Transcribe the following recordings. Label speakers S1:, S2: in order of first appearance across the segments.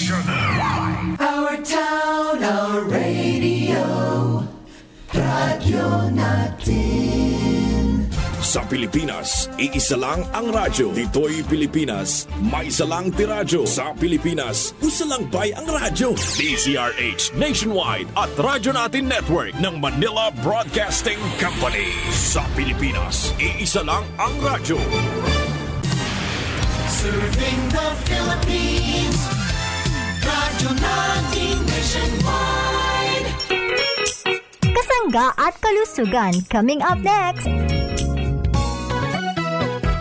S1: Our town, our radio. Radyo natin.
S2: Sa Pilipinas, iisa lang ang radyo. Dito'y Pilipinas, may isa lang tiradyo. Sa Pilipinas, isa lang bay ang radyo. DZRH Nationwide at Radyo Natin Network ng Manila Broadcasting Company. Sa Pilipinas, iisa lang ang radyo.
S1: Serving the Philippines. Radyo Natin Nationwide.
S3: Kasangga at kalusugan coming up next.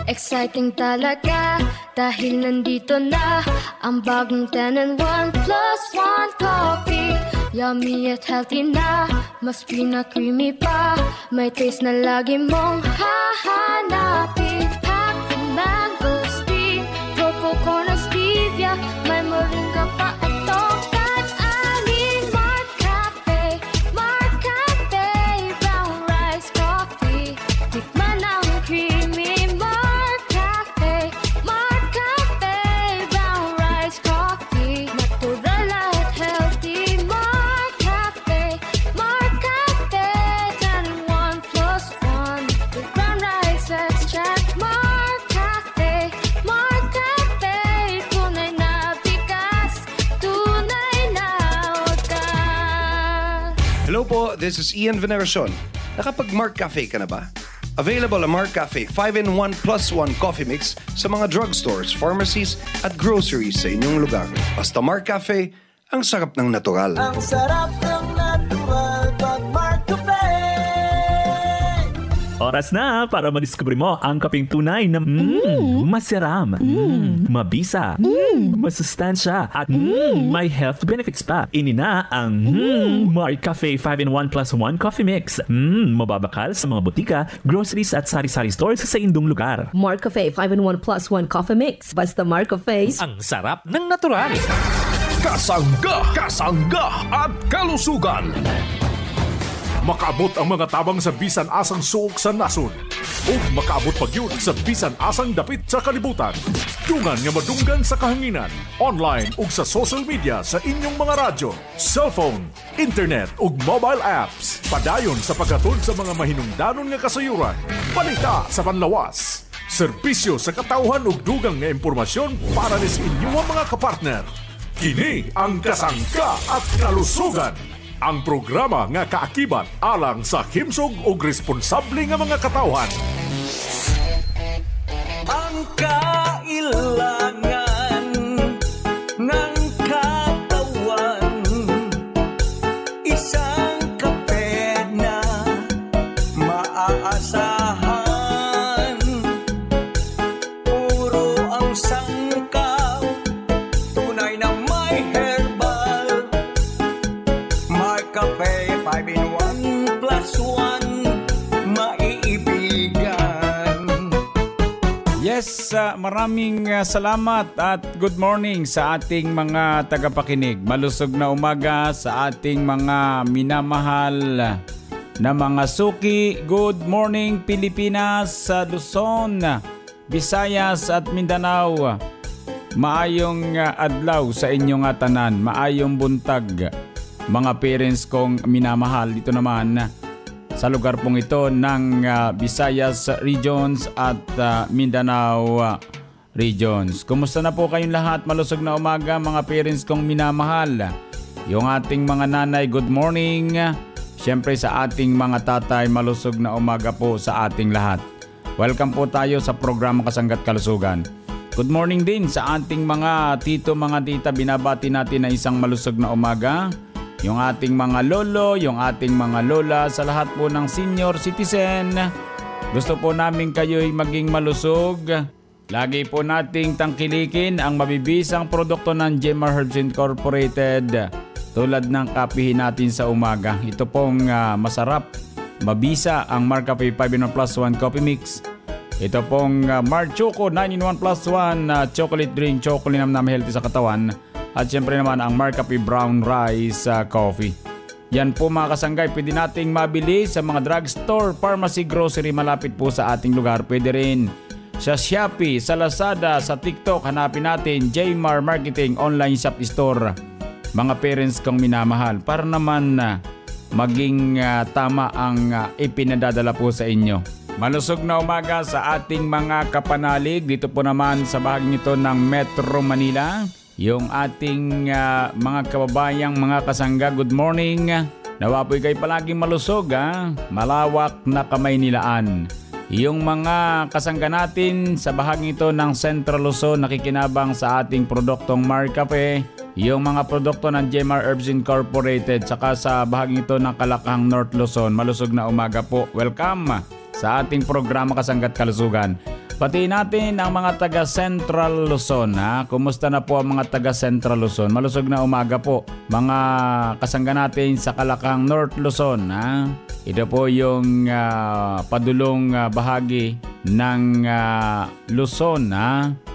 S4: Exciting talaga dahil nandito na ang bagong 10 and 1+1 coffee. Yummy at healthy na, mas pina-creamy pa. May taste na lagi mong hahanapin. Packed with mango steam, purple corn and stevia. May moringa pa at tokat aning Mark Cafe. Mark Cafe, brown rice coffee. Tikman ang creamy
S5: Hello po, this is Ian Veneracion. Nakapag-Mark Cafe ka na ba? Available ang Mark Cafe 5-in-1+1 coffee mix sa mga drugstores, pharmacies at groceries sa inyong lugar. Basta Mark Cafe, ang sarap ng natural.
S1: Ang sarap ng natural pag Mark Cafe.
S6: Oras na para madiskubre mo ang kapeng tunay na masiram, mabisa, masustansya, at may health benefits pa. Ini na ang Mark Cafe 5-in-1+1 Coffee Mix. Mababakal sa mga butika, groceries at sari-sari stores sa indong lugar.
S7: Mark Cafe 5-in-1+1 Coffee Mix. Basta Mark Cafe.
S8: Ang sarap ng natural.
S2: Kasangga at kalusugan.
S9: Makaabot ang mga tabang sa bisan asang suok sa nasod. O makaabot pag yun sa bisan asang dapit sa kalibutan. Dungan nga madunggan sa kahanginan. Online ug sa social media sa inyong mga radyo, cellphone, internet ug mobile apps. Padayon sa paghatod sa mga mahinungdanon nga kasayuran. Balita sa panlawas. Serbisyo sa katawhan ug dugang nga impormasyon para sa inyong mga kapartner. Kini ang Kasangga at Kalusugan. Ang programa nga kaakibat alang sa himsog ug responsable nga mga katawhan.
S1: Ang kailangan ng katawan, isang kape na maaasahan. Puro ang sangkaw, tunay na may herbal. Mark Cafe 5-in-1+1, maiibigan.
S10: Yes, maraming salamat at good morning sa ating mga tagapakinig. Malusog na umaga sa ating mga minamahal na mga suki. Good morning Pilipinas, Luzon, Visayas at Mindanao. Maayong adlaw sa inyong tanan, maayong buntag. Mga parents kong minamahal, dito naman sa lugar pong ito ng Visayas Regions at Mindanao Regions. Kumusta na po kayong lahat? Malusog na umaga mga parents kong minamahal. Yung ating mga nanay, good morning. Siyempre sa ating mga tatay, malusog na umaga po sa ating lahat. Welcome po tayo sa programa Kasangga't Kalusugan. Good morning din sa ating mga tito, mga tita. Binabati natin na isang malusog na umaga. Yung ating mga lolo, yung ating mga lola, sa lahat po ng senior citizen. Gusto po namin kayo'y maging malusog. Lagi po nating tangkilikin ang mabibisang produkto ng Gemar Herbs Incorporated. Tulad ng kapihin natin sa umaga. Ito pong masarap, mabisa ang Mark Cafe 5-in-1+1 Coffee Mix. Ito pong Mark Choco 9-in-1+1 chocolate drink, chocolate na healthy sa katawan. At syempre naman ang Mark Cafe Brown Rice Coffee. Yan po mga kasanggay, pwede nating mabili sa mga drugstore, pharmacy, grocery malapit po sa ating lugar. Pwede rin sa Shopee, sa Lazada, sa TikTok. Hanapin natin Jmar Marketing Online Shop Store. Mga parents kong minamahal, para naman maging tama ang ipinadadala po sa inyo. Malusog na umaga sa ating mga kapanalig. Dito po naman sa bahaging ito ng Metro Manila, yung ating mga kababayang mga kasangga, good morning. Nawa po'y kayo palaging malusog, malawak na Kamaynilaan. Yung mga kasangga natin sa bahaging ito ng Central Luzon nakikinabang sa ating produktong Mar Cafe, yung mga produkto ng Jmar Herbs Incorporated, saka sa bahaging ito ng Kalakang North Luzon, malusog na umaga po. Welcome sa ating programa Kasangga't Kalusugan. Pati natin ang mga taga Central Luzon. Kumusta na po ang mga taga Central Luzon? Malusog na umaga po. Mga kasangga natin sa Kalakang North Luzon. Ito po yung padulong bahagi ng Luzon.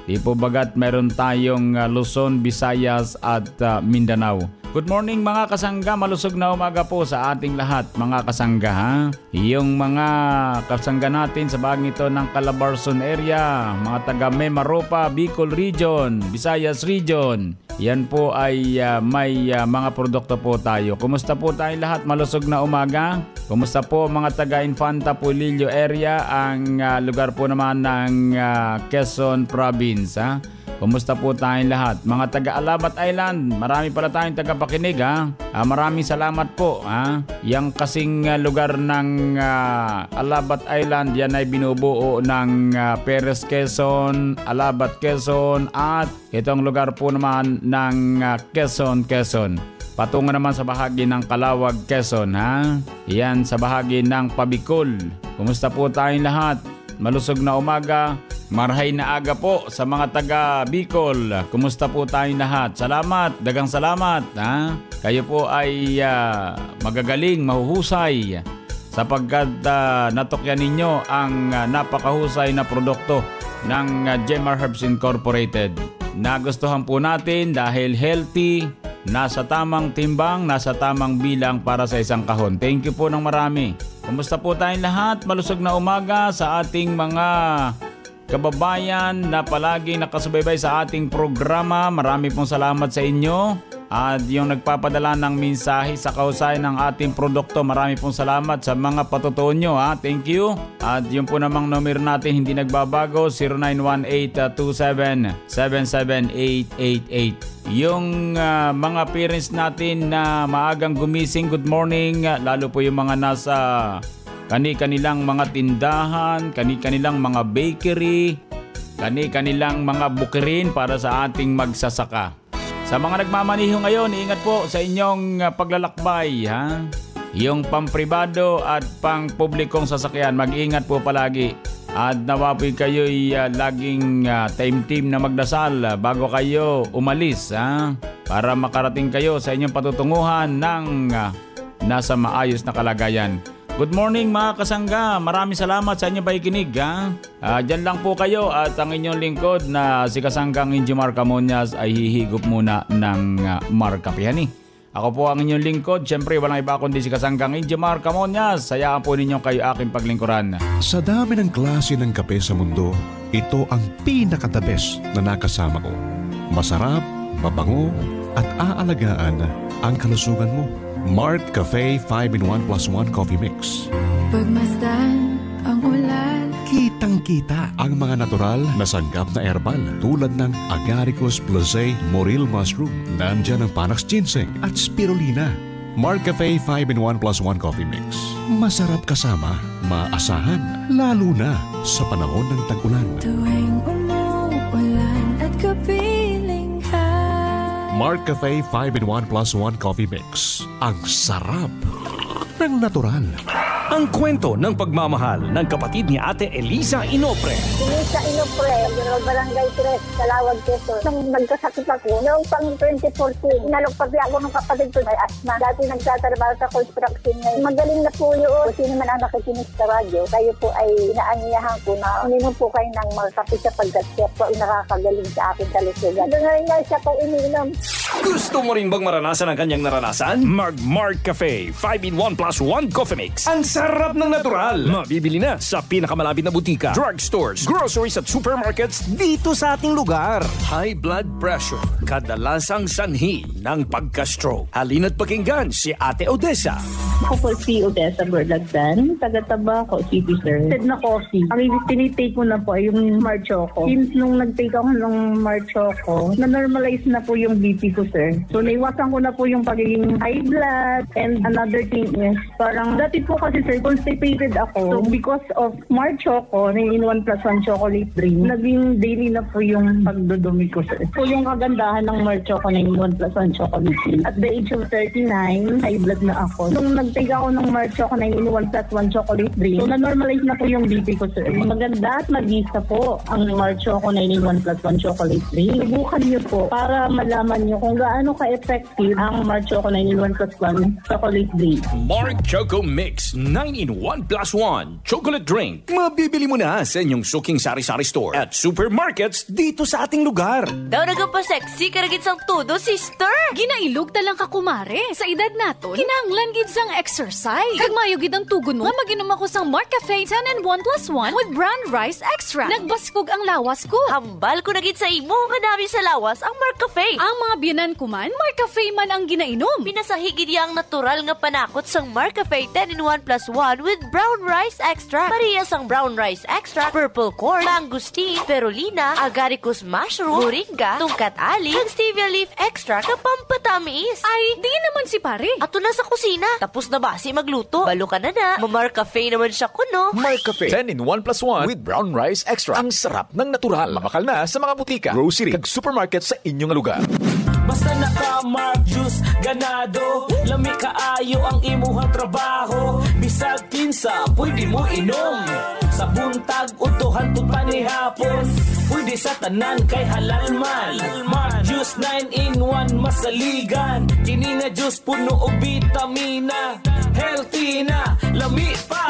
S10: Di po bagat meron tayong Luzon, Visayas at Mindanao. Good morning mga kasangga, malusog na umaga po sa ating lahat mga kasangga. Yung mga kasangga natin sa bahagi ito ng Calabarzon area, mga taga Mimaropa, Bicol Region, Visayas Region. Yan po ay may mga produkto po tayo. Kumusta po tayong lahat? Malusog na umaga. Kumusta po mga taga Infanta Pulillo area, ang lugar po naman ng Quezon Province. Kumusta po tayong lahat? Mga taga Alabat Island, marami pala tayong tagapakinig. Maraming salamat po. Yang kasing lugar ng Alabat Island, yan ay binubuo ng Perez Quezon, Alabat Quezon at itong lugar po naman ng Quezon. Patungo naman sa bahagi ng Calawag, Quezon. Yan sa bahagi ng Pabicol. Kumusta po tayong lahat? Malusog na umaga. Marhay na aga po sa mga taga Bicol. Kumusta po tayong lahat? Salamat, dagang salamat. Kayo po ay magagaling, mahuhusay sapagkat natokyan ninyo ang napakahusay na produkto ng Jmar Herbs Incorporated. Nagustuhan po natin dahil healthy, nasa tamang timbang, nasa tamang bilang para sa isang kahon. Thank you po ng marami. Kumusta po tayong lahat? Malusog na umaga sa ating mga kababayan na palagi nakasubaybay sa ating programa. Marami pong salamat sa inyo. At yung nagpapadala ng mensahe sa kahusayan ng ating produkto, marami pong salamat sa mga patutuon nyo. Thank you. At yung po namang numero natin hindi nagbabago, 0918-277-77888. Yung mga parents natin na maagang gumising, good morning. Lalo po yung mga nasa kani-kanilang mga tindahan, kani-kanilang mga bakery, kani-kanilang mga bukirin para sa ating magsasaka. Sa mga nagmamaniho ngayon, ingat po sa inyong paglalakbay. Yung pampribado at pang-publikong sasakyan, mag-ingat po palagi. At nawa po kayo'y laging team na magdasal bago kayo umalis. Para makarating kayo sa inyong patutunguhan ng nasa maayos na kalagayan. Good morning mga kasangga. Maraming salamat sa inyong pakikinig. Diyan lang po kayo at ang inyong lingkod na si Kasanggang Injimar Camonias ay hihigop muna ng Mar Cafe. Ako po ang inyong lingkod. Siyempre walang iba kundi si Kasanggang Injimar Camonias. Sayaan po ninyo kayo aking paglingkuran.
S11: Sa dami ng klase ng kape sa mundo, ito ang pinaka-the best na nakasama ko. Masarap, mabango at aalagaan ang kalusugan mo. Mart Cafe 5-in-1 + 1 Coffee Mix.
S12: Pagmasdan ang ulan,
S11: kitang-kita ang mga natural na sanggap na herbal tulad ng Agaricus blazei morel mushroom. Nandyan ang Panax ginseng at spirulina. Mart Cafe 5-in-1 + 1 Coffee Mix. Masarap kasama, maasahan, lalo na sa panahon ng tag-ulan.
S12: tuwing umuulan at kapiling ka.
S11: Mart Cafe 5-in-1 + 1 Coffee Mix. Ang sarap ng natural.
S13: Ang kwento ng pagmamahal ng kapatid ni Ate Eliza Inopre.
S14: Elisa Inopre, General Barangay 3, Calawag, Quezon. Nung nagkasakit ako, noong pang 2014, inalokpabi ako ng kapatid ko may asma. Dati nagtatrabaho sa construction ngayon. Magaling na po yun. Sino man ang nakikinig sa radyo, kayo po ay inaanyahan ko na uminom po kayo ng mga kape sapagkat siya po ay nakakagaling sa aking kalusugan. Ngayon nga siya po uminom.
S13: Gusto mo rin bang maranasan ang kanyang naranasan? Mag Mart Cafe 5-in-1 + 1 Coffee Mix. Ang sarap ng natural. Mabibili na sa pinakamalapit na butika, drugstores, groceries at supermarkets dito sa ating lugar. High blood pressure, kadalasang sanhi ng pagka-stroke. Halina't pakinggan si Ate Odessa.
S15: Ako po si Odessa Berlagdan, taga-Tabaco City, sir. Said na coffee. Ang tinitake ko na po ay yung Smart Choco. Since nung nag-take ako ng Smart Choco, na-normalize na po yung BP ko, sir. So, naiwasan ko na po yung pagiging high blood. And another thing is, parang dati po kasi, sir, constipated ako. So, because of Smart Choco, 9-in-1 plus 1 chocolate drink, naging daily na po yung pagdudumi ko, sir. So, yung kagandahan ng Smart Choco, 9-in-1 plus 1 chocolate drink. At the age of 39, high blood na ako. Nung nag-take ako ng Smart Choco, 9-in-1 plus 1 chocolate drink, so, na-normalize na po yung BP ko, sir. Maganda at mag-isa po ang Smart Choco 9-in-1 plus 1 chocolate drink. Subukan niyo po para malaman niyo kung gaano ka-effective ang Smart Choco 9-in-1 plus 1 chocolate drink.
S13: Mark Choco Mix 9-in-1 plus 1 chocolate drink. Mabibili mo na sa inyong suking sari-sari store at supermarkets dito sa ating lugar.
S16: Daw nagapa-sexy karagit sang todo, sister.
S17: Ginailog talang ka kumare. Sa edad naton, kinahanglan gid sang exercise. Kag mayo gid ang tugon mo. Maginom ako sang Mark Cafe 10-in-1 plus 1 with brown rice extra. Nagbaskog ang lawas ko.
S16: Hambal ko na gid sa imo. Madami sa lawas ang Mark Cafe.
S17: Ang mga biyanan ko man, Mark Cafe man ang ginainom.
S16: Pinasahigid yang natural nga panakot sang Mark Cafe 10-in-1 plus 1 with brown rice extra. Parehas ang brown rice extra, purple corn, mangosteen, perolina, agaricus mushroom, moringa, tungkat ali, and stevia leaf extra kapampatamis.
S17: Ay, di naman si pare.
S16: Ato na sa kusina. Tapos na ba si magluto? Balo ka na na. Mark Cafe naman siya kuno.
S2: Mark Cafe 10-in-1 plus 1 with brown rice extra. Ang sarap ng natural. Mabakal na sa mga butika, grocery, kag supermarket sa inyong lugar.
S18: Basta naka-Mark Juice, ganado. Lami kaayo ang imuhang trabaho. Bisag kinsa, pwede mo inom. Sa buntag, utuhan to panihapon. Pwede sa tanan kay halal man. Mark Juice 9-in-1 masaligan. Kini nga juice puno og vitamina. Healthy na, lami pa.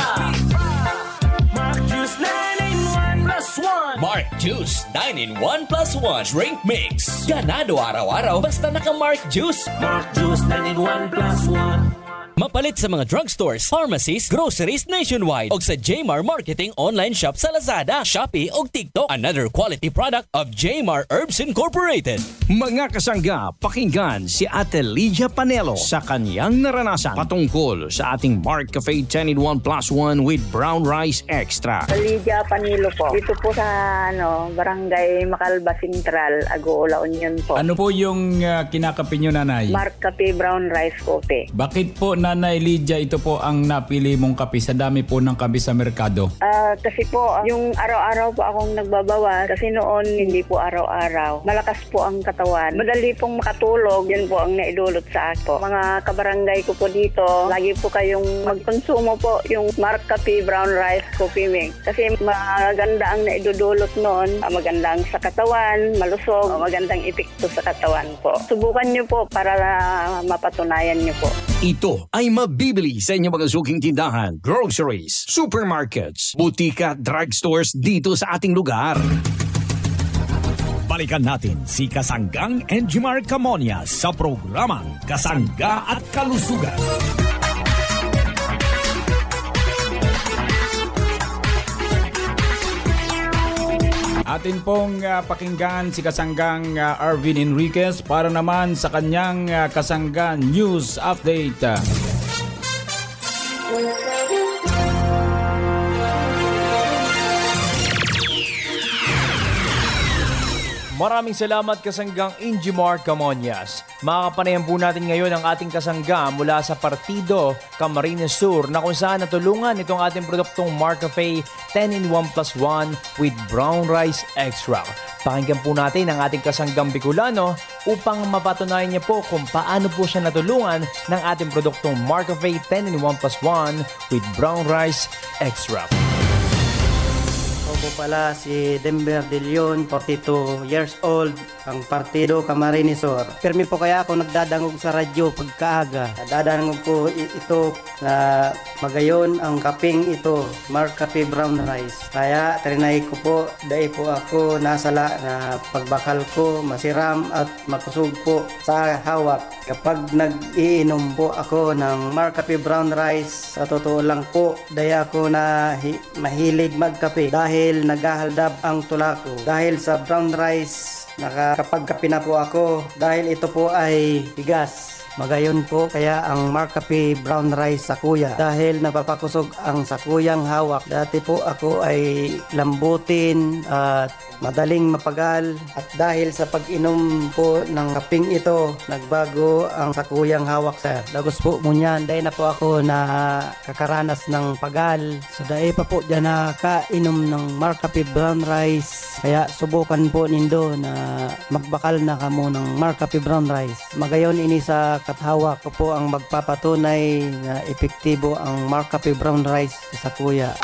S18: Mark Juice 9-in-1 plus 1.
S13: Mark Juice 9-in-1 plus 1 drink mix. Ganado araw-araw basta naka-Mark Juice.
S18: Mark Juice 9-in-1 plus 1.
S19: Mapalit sa mga drugstores, pharmacies, groceries nationwide o sa Jmar Marketing online shop sa Lazada, Shopee o TikTok. Another quality product of Jmar Herbs Incorporated.
S13: Mga kasangga, pakinggan si Ate Lydia Panelo sa kanyang naranasan patungkol sa ating Mark Cafe 10-in-1 plus 1 with brown rice extra.
S14: Lydia Panelo po. Dito po sa Barangay Macalba Central, Agoola Union po.
S10: Ano po yung kinakape nyo, nanay?
S14: Mark Cafe Brown Rice Coffee.
S10: Bakit po, Nanay Lydia, ito po ang napili mong kape sa dami po ng kape sa merkado?
S14: Kasi po, yung araw-araw po akong nagbabawas. Kasi noon, hindi po araw-araw. Malakas po ang katawan. Madali pong makatulog. Yan po ang naidulot sa ako. Mga kabarangay ko po dito, lagi po kayong magkonsumo po yung Mark Cafe Brown Rice Coffee Mix. Kasi maganda ang naidudulot noon. Maganda ang sa katawan, malusog, magandang epekto sa katawan po. Subukan nyo po para mapatunayan nyo po.
S13: Ito ay mabibili sa inyong mga suking tindahan, groceries, supermarkets, butika, drugstores dito sa ating lugar.
S20: Balikan natin si Kasanggang Enjimar Camonias sa programang Kasangga at Kalusugan.
S10: Atin pong pakinggan si Kasanggang Arvin Enriquez para naman sa kanyang Kasangga News Update.
S21: Maraming salamat Kasanggang Enjimar Camonias. Makakapanayan po natin ngayon ang ating kasangga mula sa Partido Camarines Sur na kung saan natulungan itong ating produktong Mark Cafe 10-in-1 plus 1 with brown rice extract. Pakinggan po natin ang ating kasanggang Bicolano upang mapatunayan niya po kung paano po siya natulungan ng ating produktong Mark Cafe 10-in-1 plus 1 with brown rice extract.
S3: po pala si Denver De Leon, 42 years old, ang Partido Camarines Sur. Pirmi po kaya ako nagdadangog sa radyo pagkaaga. Dadangog ko ito na magayon ang kaping ito, Mark Cafe Brown Rice. Kaya trinay ko po, dahil po ako nasala na pagbakal ko masiram at makusog po sa hawak. Kapag nag-iinom po ako ng Mark Cafe Brown Rice, sa totoo lang po, dahil ako na mahilig magkape dahil naghahaldab ang tula ko. Dahil sa brown rice, nakakapagkape na po ako dahil ito po ay bigas. Magayon po kaya ang Mark Cafe Brown Rice Sakuya dahil napapakusog ang sakuyang hawak. Dati po ako ay lambutin at madaling mapagal at dahil sa pag-inom po ng kaping ito, nagbago ang sakuyang hawak sa lagos po mo niyan. Dahil na po ako na kakaranas ng pagal. So dahil pa po dyan na kainom ng Mark Cafe Brown Rice. Kaya subukan po nindo na magbakal na kamo ng Mark Cafe Brown Rice. Magayon ini sa kathawak ko po ang magpapatunay na epektibo ang Mark Cafe Brown Rice sa kuya.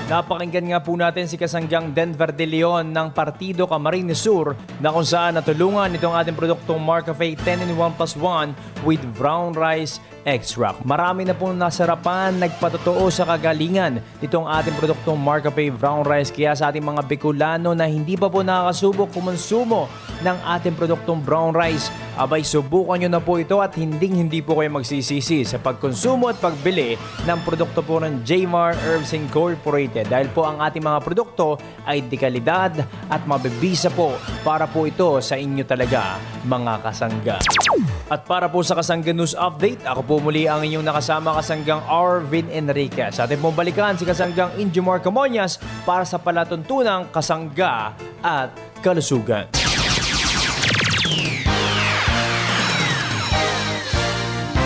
S21: Napakinggan nga po natin si Kasanggang Denver De Leon ng Partido Camarines Sur na kung saan natulungan itong ating produktong Mark Cafe 10-in-1+1 with brown rice extract. Marami na pong nasarapan, nagpatotoo sa kagalingan itong ating produktong Mark Cafe Brown Rice. Kaya sa ating mga Bicolano na hindi pa po nakakasubok kumonsumo ng ating produktong brown rice, abay subukan nyo na po ito at hindi po kayo magsisisi sa pagkonsumo at pagbili ng produkto po ng Jmar Herbs Incorporated dahil po ang ating mga produkto ay de kalidad at mabibisa po para po ito sa inyo talaga mga kasangga. At para po sa Kasangga News Update, ako po muli ang inyong nakasama Kasanggang Arvin Enriquez. Sa ating pong balikan si Kasanggang Injimar Camonias para sa palatuntunang kasangga at kalusugan.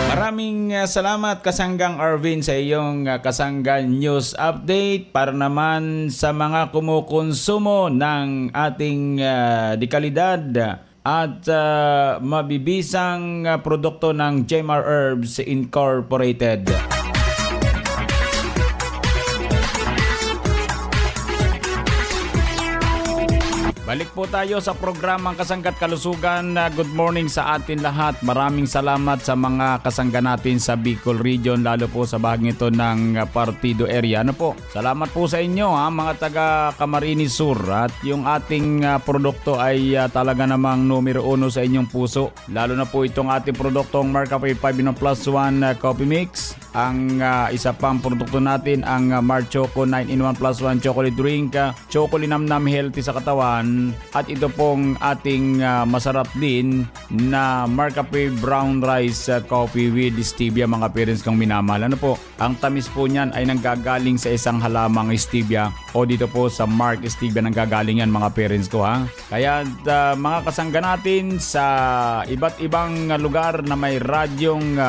S10: Maraming salamat Kasanggang Arvin sa iyong Kasangga News Update para naman sa mga kumukonsumo ng ating dekalidad at mabibisang produkto ng Jmar Herbs Incorporated. Balik po tayo sa programang Kasangga't Kalusugan. Good morning sa atin lahat. Maraming salamat sa mga kasangga natin sa Bicol Region, lalo po sa bahaging ito ng Partido area. Ano po? Salamat po sa inyo mga taga Camarines Sur. At yung ating produkto ay talaga namang numero 1 sa inyong puso. Lalo na po itong ating produktong Mark Cafe 5-in-1+1 Coffee Mix. Ang isa pang produkto natin, ang Mar Choco 9-in-1+1 Chocolate Drink. Chocolate namnam healthy sa katawan. At ito pong ating masarap din na Mark Cafe Brown Rice Coffee with Stevia mga parents kong minamahal. Ano po? Ang tamis po niyan ay nanggagaling sa isang halamang Stevia o dito po sa Mark Stevia nanggagaling yan mga parents ko ha. Kaya mga kasangga natin sa iba't ibang lugar na may radyong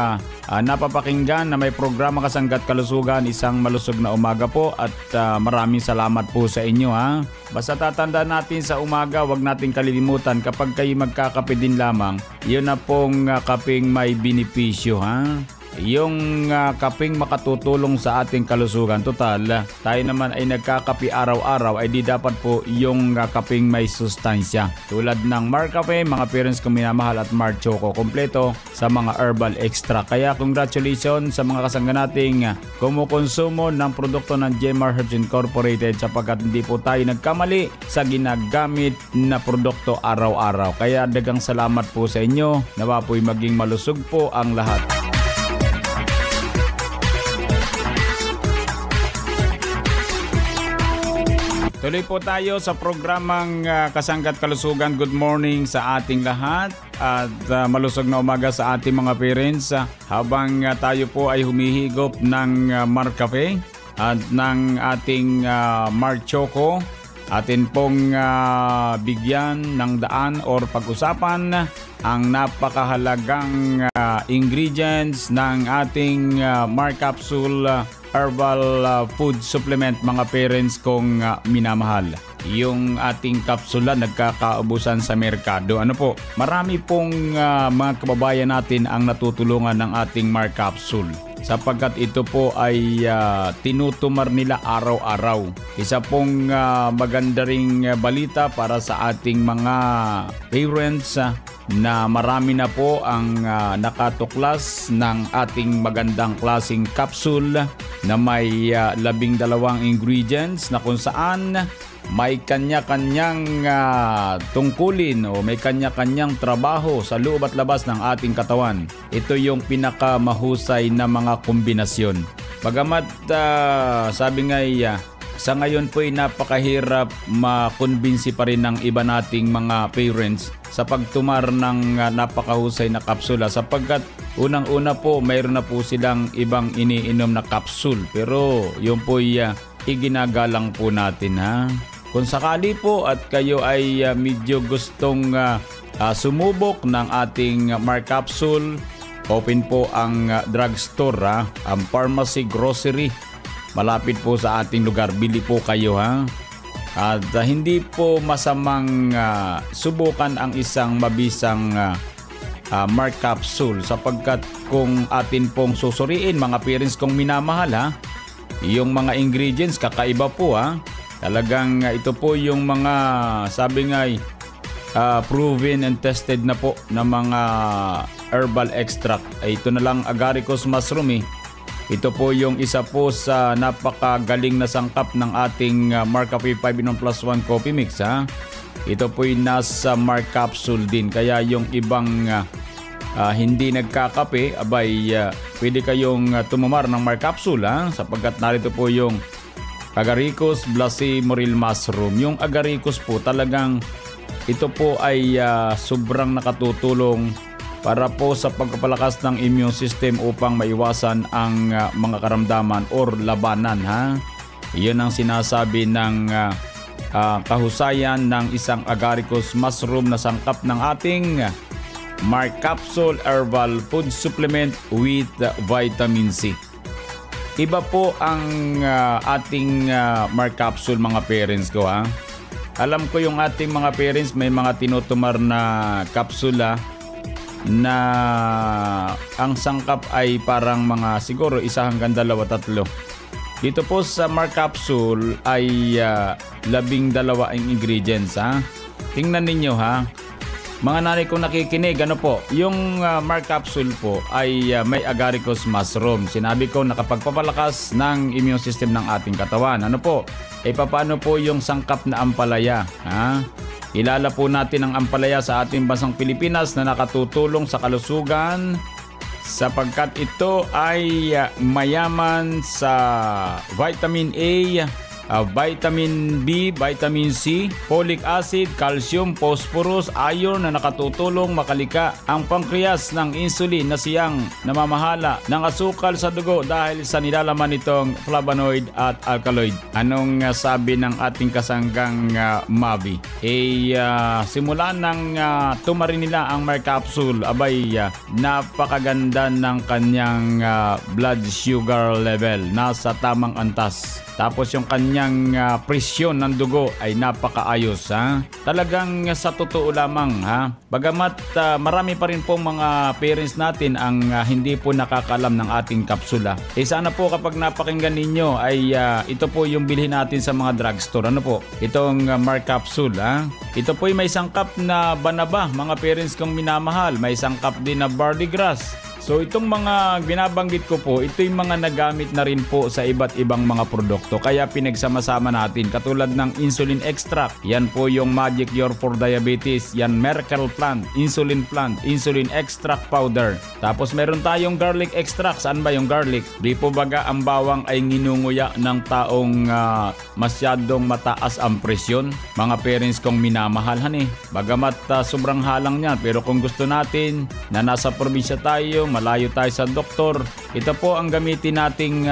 S10: napapakinggan na may programa Kasangga't Kalusugan, isang malusog na umaga po at maraming salamat po sa inyo ha. Basta tatandaan natin sa umaga, wag nating kalilimutan kapag kayo magkakape din lamang, yun na pong kapeng may benepisyo ha. Yung kapeng makatutulong sa ating kalusugan. Total, tayo naman ay nagkakape araw-araw ay di dapat po yung kapeng may sustansya. Tulad ng Mark Cafe, mga parents kong minamahal at Mar Choco, kompleto sa mga herbal extra. Kaya congratulations sa mga kasangga nating kumukonsumo ng produkto ng Jmar Herbs Incorporated sapagkat hindi po tayo nagkamali sa ginagamit na produkto araw-araw. Kaya dagang salamat po sa inyo. Nawa po'y maging malusog po ang lahat. Tuloy po tayo sa programang Kasangga't Kalusugan. Good morning sa ating lahat at malusog na umaga sa ating mga parents. Habang tayo po ay humihigop ng Mark Cafe at ng ating Mar Choco, atin pong bigyan ng daan or pag-usapan ang napakahalagang ingredients ng ating Mark Capsule Herbal Food Supplement mga parents kong minamahal. yung ating kapsula nagkakaubusan sa merkado. Ano po, marami pong mga kababayan natin ang natutulungan ng ating Mar Capsule sapagkat ito po ay tinutumar nila araw-araw. Isa pong maganda ring balita para sa ating mga parents na marami na po ang nakatuklas ng ating magandang klaseng capsule na may 12 ingredients na kung saan may kanya-kanyang tungkulin o may kanya-kanyang trabaho sa loob at labas ng ating katawan. Ito yung pinakamahusay na mga kombinasyon. Bagamat sabi nga sa ngayon po ay napakahirap makonbinsi pa rin ng iba nating mga parents sa pagtumar ng napakahusay na kapsula sapagkat unang-una po mayroon na po silang ibang iniinom na kapsul pero yun po ay iginagalang po natin ha. Kung sakali po at kayo ay medyo gustong sumubok ng ating Mar Capsule, open po ang drugstore, ang pharmacy, grocery. Malapit po sa ating lugar. Bili po kayo ha. At hindi po masamang subukan ang isang mabisang Mar Capsule sapagkat kung atin pong susuriin mga parents kong minamahal ha, yung mga ingredients kakaiba po ha. Talagang ito po yung mga sabi nga proven and tested na po na mga herbal extract. Ito na lang agaricus mushroom Ito po yung isa po sa napakagaling na sangkap ng ating Mar Cafe 5-in-1+1 coffee mix ha. Ito po yung nasa Mar Capsule din kaya yung ibang hindi nagkakape abay pwede kayong tumumar ng Mar Capsule ha sapagkat narito po yung Agaricus blasi moril mushroom. Yung agaricus po talagang ito po ay sobrang nakatutulong para po sa pagpapalakas ng immune system upang maiwasan ang mga karamdaman or labanan ha. Iyon ang sinasabi ng kahusayan ng isang agaricus mushroom na sangkap ng ating Mar Capsule Herbal Food Supplement with Vitamin C. Iba po ang ating Mar Capsule mga parents ko ha. Alam ko yung ating mga parents may mga tinutumar na kapsula na ang sangkap ay parang mga siguro 1 hanggang 2, 3. Dito po sa Mar Capsule ay 12 ang ingredients ha. Tingnan ninyo ha. Mga nanay kong nakikinig, ano po, yung Mar Capsule po ay may agaricus mushroom. Sinabi ko nakapagpapalakas ng immune system ng ating katawan. Ano po, paano po yung sangkap na ampalaya? Ha? Ilala po natin ang ampalaya sa ating bansang Pilipinas na nakatutulong sa kalusugan sapagkat ito ay mayaman sa vitamin A, vitamin B, vitamin C, folic acid, calcium, phosphorus, iron na nakatutulong makalika ang pancreas ng insulin na siyang namamahala ng asukal sa dugo dahil sa nilalaman nitong flavonoid at alkaloid. Anong sabi ng ating kasanggang Mavi? Simula nang tumarin nila ang Mar Capsule, abay napakaganda ng kanyang blood sugar level, nasa tamang antas. Tapos yung kanyang presyon ng dugo ay napakaayos ha. Talagang sa totoo lamang ha. Bagamat marami pa rin pong mga parents natin ang hindi po nakakalam ng ating kapsula. Sana po kapag napakinggan ninyo ay ito po yung bilhin natin sa mga drugstore. Ano po? Itong Mar Capsule ha. Ito po ay may sangkap na banaba mga parents kong minamahal. May sangkap din na barley grass. So itong mga binabanggit ko po, ito yung mga nagamit na rin po sa iba't ibang mga produkto. Kaya pinagsama-sama natin katulad ng insulin extract. Yan po yung Magic Cure for Diabetes. Yan Miracle Plant, insulin extract powder. Tapos meron tayong garlic extract. Saan ba yung garlic? Di po baga ang bawang ay nginunguya ng taong masyadong mataas ang presyon. Mga parents kong minamahalhan Bagamat sobrang halang niya. Pero kung gusto natin na nasa probinsya tayo, malayo tayo sa doktor, ito po ang gamitin nating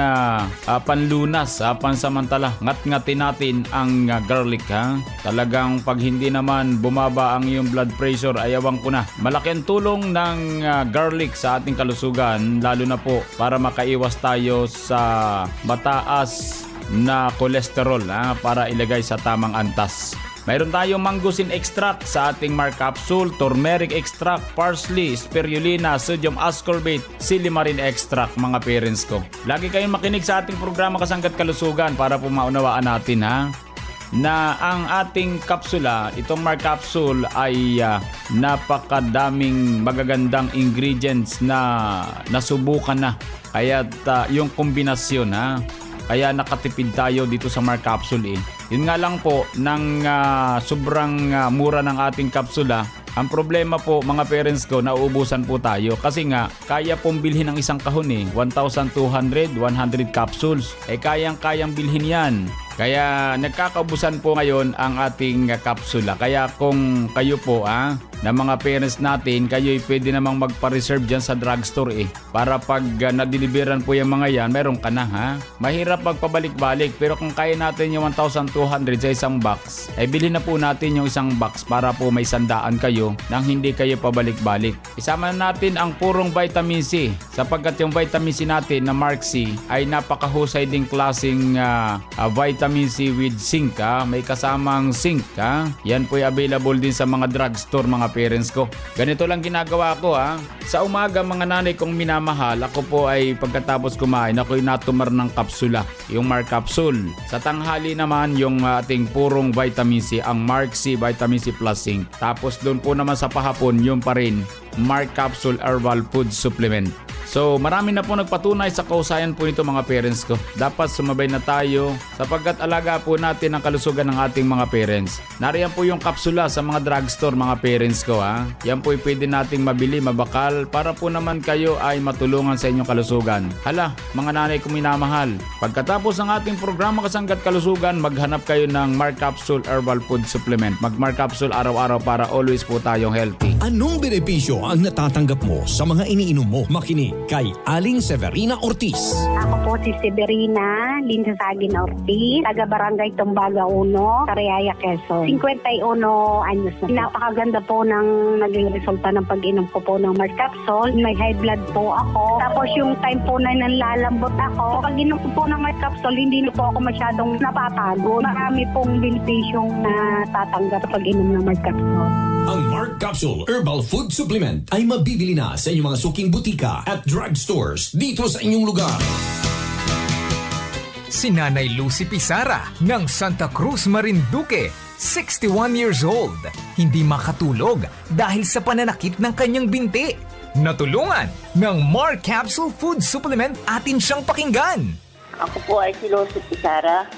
S10: panlunas, pansamantala. Ngat-ngatin natin ang garlic ha. Talagang pag hindi naman bumaba ang iyong blood pressure, ayawang ko na. Malaki ang tulong ng garlic sa ating kalusugan, lalo na po para makaiwas tayo sa mataas na cholesterol para ilagay sa tamang antas. Mayroon tayong mangosteen extract sa ating Mark capsule, turmeric extract, parsley, spirulina, sodium ascorbate, silimarin extract, mga parents ko. Lagi kayong makinig sa ating programa Kasangga't Kalusugan para po maunawaan natin na ang ating kapsula, itong Mark capsule ay napakadaming magagandang ingredients na nasubukan na. Kaya yung kombinasyon kaya nakatipid tayo dito sa Mark capsule Yun nga lang po, nang sobrang mura ng ating kapsula, ang problema po mga parents ko, nauubusan po tayo. Kasi nga, kaya pong bilhin ng isang kahon 1,200, 100 capsules. Kayang-kayang bilhin yan. Kaya nagkakaubusan po ngayon ang ating kapsula. Kaya kung kayo po na mga parents natin, kayo'y pwede namang magpa-reserve dyan sa drugstore para pag na-deliveran po yung mga yan, meron ka na Mahirap magpabalik-balik, pero kung kaya natin yung 1,200 sa isang box, bilhin na po natin yung isang box para po may sandaan kayo nang hindi kayo pabalik-balik. Isama natin ang purong vitamin C, sapagkat yung vitamin C natin na Mark C ay napakahusay ding klaseng vitamin C with zinc. May kasamang zinc. Yan po ay available din sa mga drugstore, mga parents ko. Ganito lang ginagawa ko Sa umaga, mga nanay kong minamahal, ako po ay pagkatapos kumain, ako'y natumar ng kapsula, yung Mark capsule. Sa tanghali naman, yung ating purong vitamin C, ang Mark C Vitamin C Plus Zinc. Tapos doon po naman sa pahapon, yung pa rin Mark Capsule Herbal Food Supplement. So marami na po nagpatunay sa kausayan po nito, mga parents ko. Dapat sumabay na tayo sapagkat alaga po natin ang kalusugan ng ating mga parents. Nariyan po yung kapsula sa mga drugstore, mga parents ko Yan po pwede nating mabili, mabakal para po naman kayo ay matulungan sa inyong kalusugan. Hala, mga nanay kong minamahal, pagkatapos ng ating programa Kasangga't Kalusugan, maghanap kayo ng Mark Capsule Herbal Food Supplement. Mag Mark Capsule araw-araw para always po tayong healthy.
S20: Anong benepisyo ang natatanggap mo sa mga iniinom mo? Makinig kay Aling Severina Ortiz.
S4: Ako po si Severina Linsasagin Ortiz, taga Barangay Tumbaga 1, Cariaya, Quezon. 51 anyos na. Napakaganda po ng naging resulta ng pag-inom ko po ng Mark Capsule. May high blood po ako. Tapos yung time po na nanlalambot ako, pag-inom ko po ng Mark Capsule, hindi na po ako masyadong napapagod. Marami pong benepisyong natatanggap sa pag-inom ng Mark Capsule.
S20: Ang Mark Capsule Herbal Food Supplement ay mabibili na sa inyong mga suking butika at drugstores dito sa inyong lugar.
S22: Si Nanay Lucy Pizarra ng Santa Cruz, Marinduque, 61 years old, hindi makatulog dahil sa pananakit ng kanyang binti. Natulungan ng Mark Capsule Food Supplement, atin siyang pakinggan.
S23: Ako po ay si Lucy Pizarra,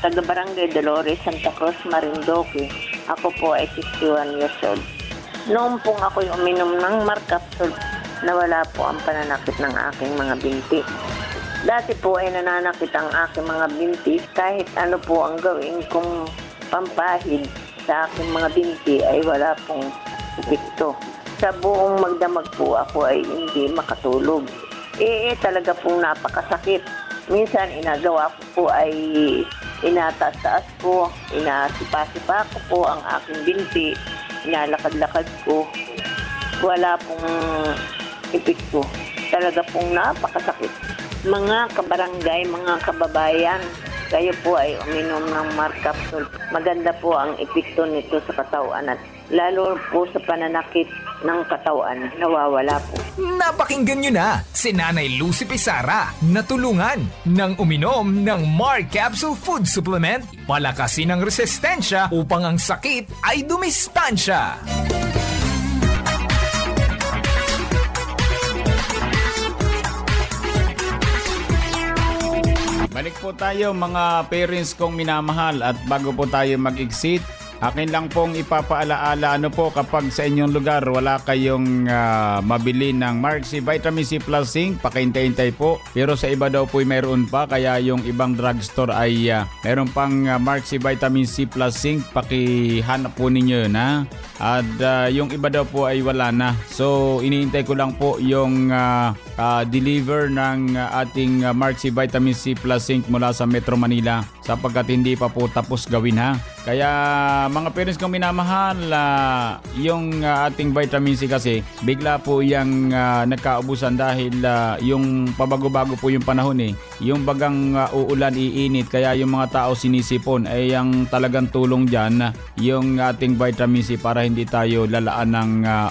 S23: taga Barangay Dolores, Santa Cruz, Marinduque. Ako po ay 61 years old. Noong pong ako'y uminom ng Mark Capsule, nawala po ang pananakit ng aking mga binti. Dati po ay nananakit ang aking mga binti, kahit ano po ang gawin kong pampahid sa aking mga binti ay wala pong epekto. Sa buong magdamag po ako ay hindi makatulog. Talaga pong napakasakit. Minsan inagawa ko po ay inataas-taas ko, inasipa-sipa ko po ang aking binti, inalakad-lakad ko. Wala pong epekto. Talaga pong napakasakit. Mga kabarangay, mga kababayan, kayo po ay uminom ng Mark Capsule. Maganda po ang epekto nito sa katawan at lalo po sa pananakit ng katawan, nawawala po.
S22: Napakinggan nyo na si Nanay Lucy Pizarra, natulungan ng uminom ng Mark Capsule Food Supplement, palakasin ang resistensya upang ang sakit ay dumistansya.
S10: Balik po tayo, mga parents kong minamahal, at bago po tayo mag-exit, akin lang pong ipapaalaala kapag sa inyong lugar wala kayong mabili ng Mark C Vitamin C Plus Zinc, pakahintay-hintay po. Pero sa iba daw po mayroon pa, kaya yung ibang drugstore ay mayroon pang Mark C Vitamin C Plus Zinc, pakihanap po ninyo yun At yung iba daw po ay wala na. So iniintay ko lang po yung deliver ng ating Mark C Vitamin C Plus Zinc mula sa Metro Manila, sapagkat hindi pa po tapos gawin Kaya mga parents kong minamahal, yung ating vitamin C kasi bigla po yung nagkaubusan dahil yung pabago-bago po yung panahon Yung bagang uulan, iinit, kaya yung mga tao sinisipon ay yung talagang tulong dyan yung ating vitamin C para hindi tayo lalaan ng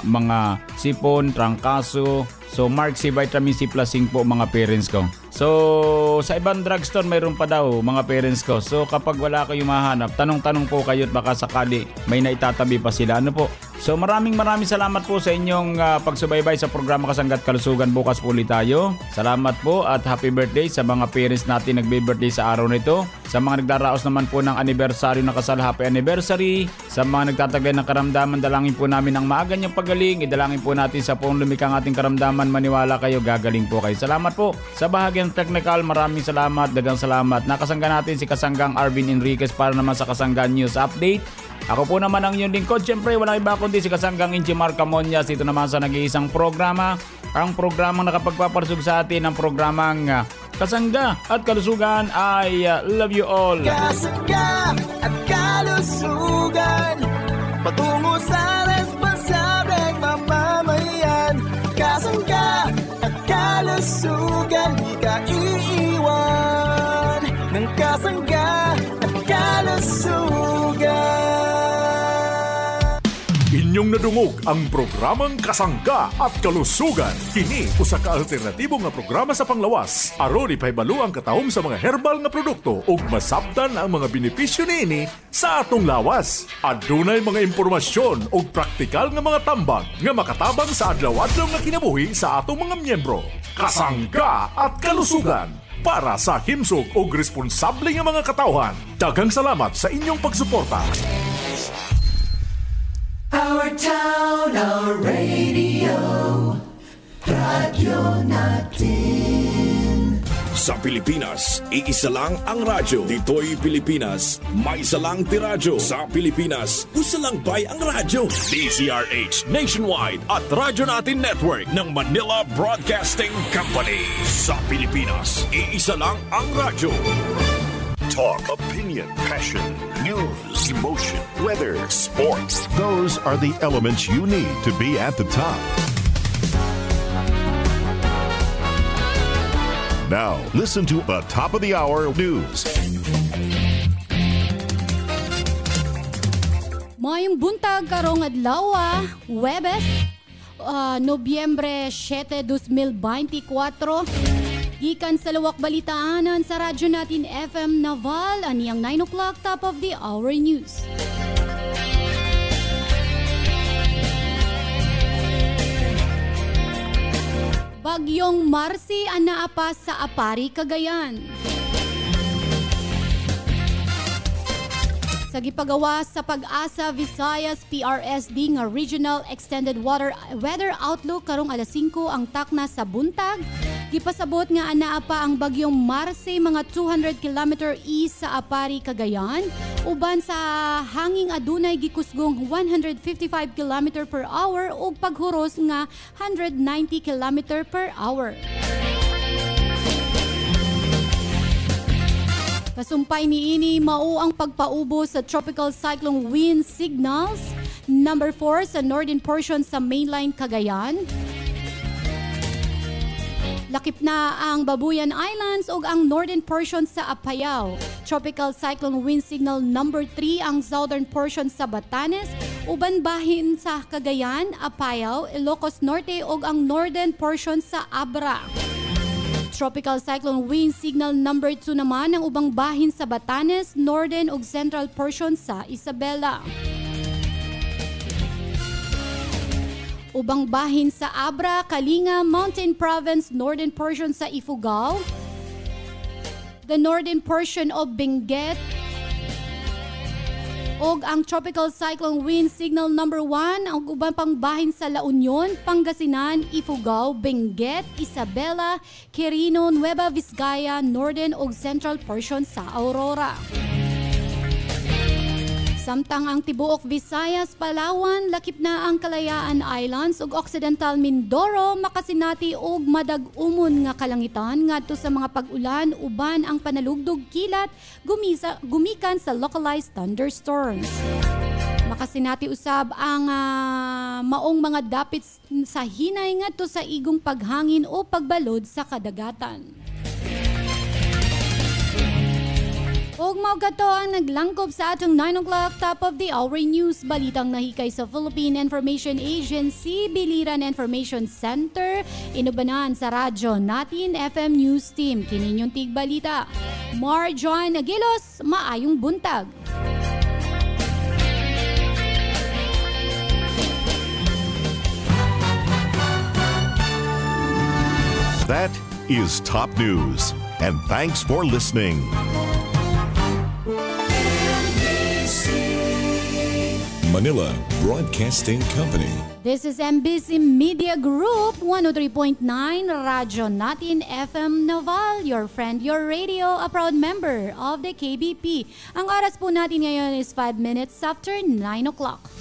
S10: mga sipon, trangkaso. So Mark C Vitamin C Plus Zinc po mga parents ko. So sa ibang drugstore mayroon pa daw mga parents ko. So kapag wala kayong mahanap, tanong-tanong po kayo at baka sakali may naitatabi pa sila. Ano po? So maraming salamat po sa inyong pagsubaybay sa programa Kasangga at Kalusugan. Bukas po ulit tayo. Salamat po at happy birthday sa mga parents natin nagbe-birthday sa araw nito. Sa mga nagdaraos naman po ng anibersaryo ng kasal, happy anniversary. Sa mga nagtataglay ng karamdaman, dalangin po namin ang maaga niyang pagaling. Idalangin po natin sa poong lumikang ating karamdaman. Maniwala kayo, gagaling po kayo. Salamat po sa bahagyang technical. Maraming salamat, dagang salamat. Nakasangga natin si Kasanggang Arvin Enriquez para naman sa Kasangga News Update. Ako po naman ang inyong lingkod. Siyempre, walang iba kundi si Kasanggang Injimar Camonias. Dito naman sa nag-iisang programa. Ang programang nakapagpaparsug sa atin, ang programang Kasangga at Kalusugan ay love you all.
S1: Kasangga at Kalusugan, patungo sa responsableng mamamayan. Kasangga at Kalusugan, di ka iiwan ng Kasangga at Kalusugan.
S9: Inyong nadungog ang programang Kasangga at Kalusugan. Kini usa ka alternatibo nga programa sa panglawas. Aron ipahibalo ang katahom sa mga herbal nga produkto ug masabtan ang mga benepisyo niini sa atong lawas. Adunay mga impormasyon ug praktikal nga mga tambag nga makatabang sa adlaw-adlaw nga kinabuhi sa atong mga miyembro. Kasangga at Kalusugan, para sa himsog ug responsable nga mga katawhan. Daghang salamat sa inyong pagsuporta.
S1: Our town, our radio, radyo natin.
S2: Sa Pilipinas, iisa lang ang radyo. Dito'y Pilipinas, may isa lang tiradyo. Sa Pilipinas, usa lang bay ang radyo. DZRH Nationwide at Radyo Natin Network ng Manila Broadcasting Company. Sa Pilipinas, iisa lang ang radyo.
S5: Talk, opinion, passion, news, emotion, weather, sports. Those are the elements you need to be at the top. Now, listen to a top of the hour news.
S6: Mayong buntag karong adlaw, Huwebes, Nobyembre 7, 2024. Gikan sa luwak balitaanan sa Radyo Natin FM Naval, aniyang 9 o'clock top of the hour news. Bagyong Marcy anaapas sa Apari, Cagayan. Sa gipagawa sa Pag-asa Visayas PRSD nga Regional Extended Weather Outlook karong alas 5 ang takna sa buntag. Gipasabot nga anaa pa ang bagyong Marcy mga 200 km east sa Apari, Cagayan. Uban sa hanging adunay gikusgong 155 km per hour ug paghuros nga 190 km per hour. Kasumpay niini mao ang pagpaubo sa tropical cyclone wind signals number 4 sa northern portion sa mainland Cagayan. Lakip na ang Babuyan Islands ug ang northern portion sa Apayao. Tropical cyclone wind signal number 3 ang southern portion sa Batanes, uban bahin sa Cagayan, Apayao, Ilocos Norte ug ang northern portion sa Abra. Tropical cyclone wind signal number 2 naman ang ubang bahin sa Batanes, northern ug central portion sa Isabela. Ubang bahin sa Abra, Kalinga, Mountain Province, northern portion sa Ifugao, the northern portion of Benguet, og ang tropical cyclone wind signal number 1 ang ubang pang bahin sa La Union, Pangasinan, Ifugao, Benguet, Isabela, Quirino, Nueva Vizcaya, northern ug central portion sa Aurora. Samtang ang tibuok Visayas, Palawan, lakip na ang Kalayaan Islands ug Occidental Mindoro makasinati og madag-umon nga kalangitan ngadto sa mga pag-ulan uban ang panalugdog kilat gumikan sa localized thunderstorms. Makasinati usab ang maong mga dapit sa hinay ngadto sa igong paghangin o pagbalod sa kadagatan. Og mao kadto ang naglangkob sa atong 9 o'clock top of the hour news. Balitang nahikay sa Philippine Information Agency, Biliran Information Center, inubanan sa radyo natin FM News Team. Kininyong tigbalita. Marjon Aguilos, maayong buntag.
S5: That is top news. And thanks for listening.
S2: Manila Broadcasting Company.
S6: This is MBC Media Group, 103.9 Radyo Natin FM Naval, your friend, your radio, a proud member of the KBP. Ang oras po natin ngayon is 5 minutes after 9 o'clock.